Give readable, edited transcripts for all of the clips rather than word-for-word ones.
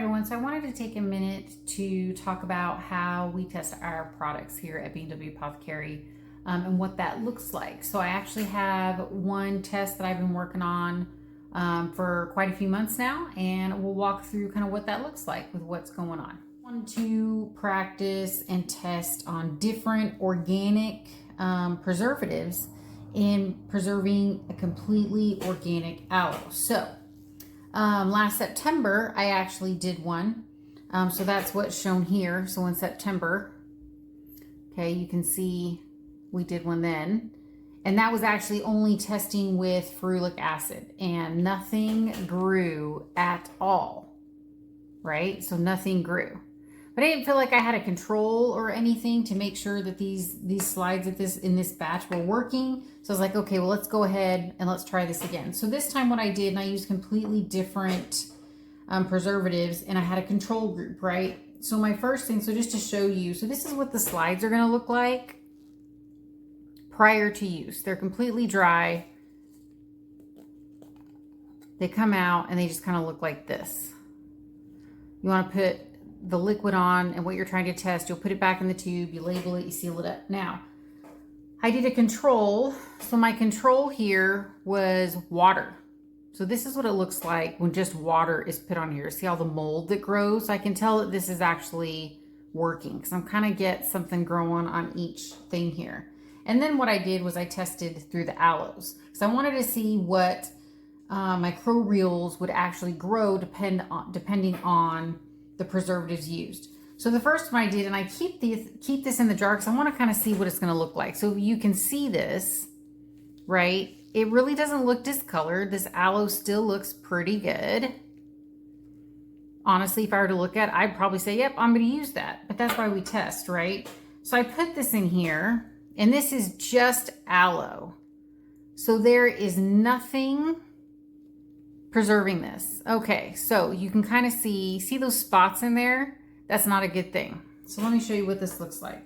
everyone. So I wanted to take a minute to talk about how we test our products here at B&W Apothecary and what that looks like. So I actually have one test that I've been working on for quite a few months now, and we'll walk through kind of what that looks like with what's going on. I wanted to practice and test on different organic preservatives in preserving a completely organic aloe. So last September, I actually did one. So that's what's shown here. So in September, okay, you can see we did one then. And that was actually only testing with ferulic acid, and nothing grew at all, right? So nothing grew. But I didn't feel like I had a control or anything to make sure that these slides in this batch were working. So I was like, okay, well, let's go ahead and let's try this again. So this time what I did, and I used completely different preservatives, and I had a control group, right? So my first thing, so just to show you, so this is what the slides are gonna look like prior to use. They're completely dry. They come out and they just kind of look like this. You wanna put the liquid on, and what you're trying to test, you'll put it back in the tube, you label it, you seal it up. Now, I did a control. So my control here was water. So this is what it looks like when just water is put on here. See all the mold that grows? I can tell that this is actually working because I'm kind of get something growing on each thing here. And then what I did was I tested through the aloes because I wanted to see what microbials would actually grow depending on the preservatives used. So the first one I did, and I keep this in the jar because I want to kind of see what it's going to look like. So you can see this, right? It really doesn't look discolored. This aloe still looks pretty good. Honestly, if I were to look at it, I'd probably say, yep, I'm going to use that. But that's why we test, right? So I put this in here, and this is just aloe. So there is nothing preserving this. Okay, so you can kind of see those spots in there? That's not a good thing. So let me show you what this looks like.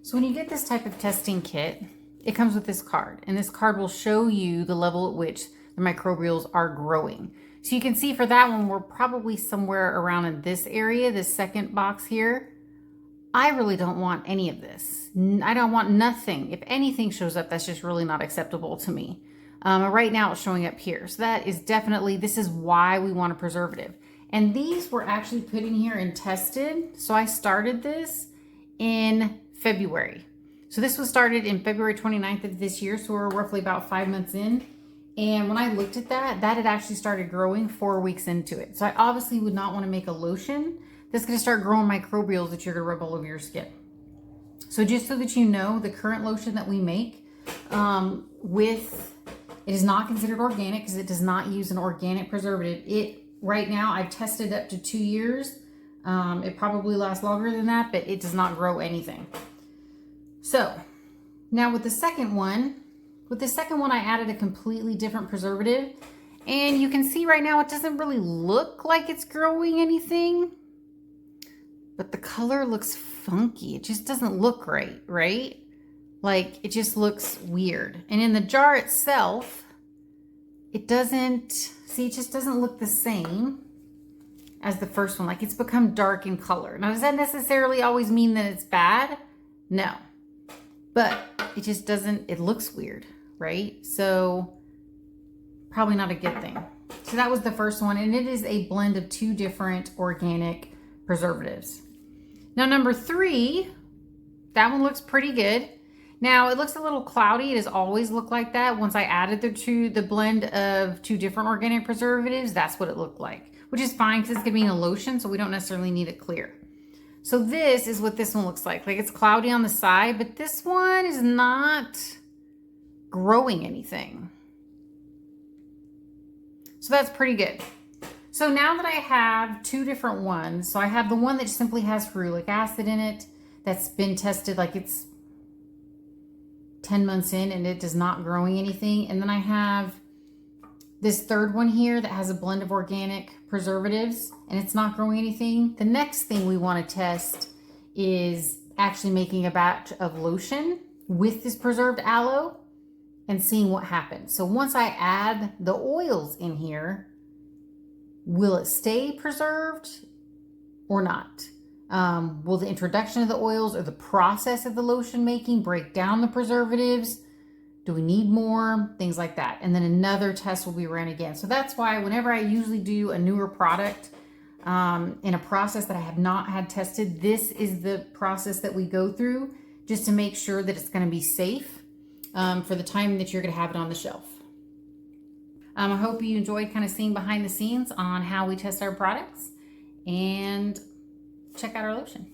So when you get this type of testing kit, it comes with this card, and this card will show you the level at which the microbials are growing. So you can see for that one, we're probably somewhere around in this area, this second box here. I really don't want any of this. I don't want nothing. If anything shows up, that's just really not acceptable to me. Right now it's showing up here. So that is definitely, this is why we want a preservative. And these were actually put in here and tested. So I started this in February. So this was started in February 29th of this year. So we're roughly about 5 months in. And when I looked at that had actually started growing 4 weeks into it. So I obviously would not want to make a lotion that's going to start growing microbials that you're going to rub all over your skin. So just so that you know, the current lotion that we make it is not considered organic because it does not use an organic preservative. Right now, I've tested up to 2 years. It probably lasts longer than that, but it does not grow anything. So now with the second one, I added a completely different preservative. And you can see right now, it doesn't really look like it's growing anything, but the color looks funky. It just doesn't look right? Like, it just looks weird. And in the jar itself, it just doesn't look the same as the first one. Like, it's become dark in color. Now, does that necessarily always mean that it's bad? No. But it just doesn't, it looks weird, right? So, probably not a good thing. So that was the first one, and it is a blend of 2 different organic preservatives. Now, number 3, that one looks pretty good. Now, it looks a little cloudy. It has always looked like that. Once I added the blend of 2 different organic preservatives, that's what it looked like, which is fine because it's going to be in a lotion, so we don't necessarily need it clear. So this is what this one looks like. Like, it's cloudy on the side, but this one is not growing anything. So that's pretty good. So now that I have 2 different ones, so I have the one that simply has ferulic acid in it that's been tested, like it's 10 months in and it is not growing anything. And then I have this third one here that has a blend of organic preservatives and it's not growing anything. The next thing we want to test is actually making a batch of lotion with this preserved aloe and seeing what happens. So once I add the oils in here, Will it stay preserved or not? Will the introduction of the oils or the process of the lotion making break down the preservatives? Do we need more? Things like that. And then another test will be ran again. So that's why whenever I usually do a newer product in a process that I have not had tested, this is the process that we go through just to make sure that it's going to be safe for the time that you're going to have it on the shelf. I hope you enjoyed kind of seeing behind the scenes on how we test our products, and check out our lotion.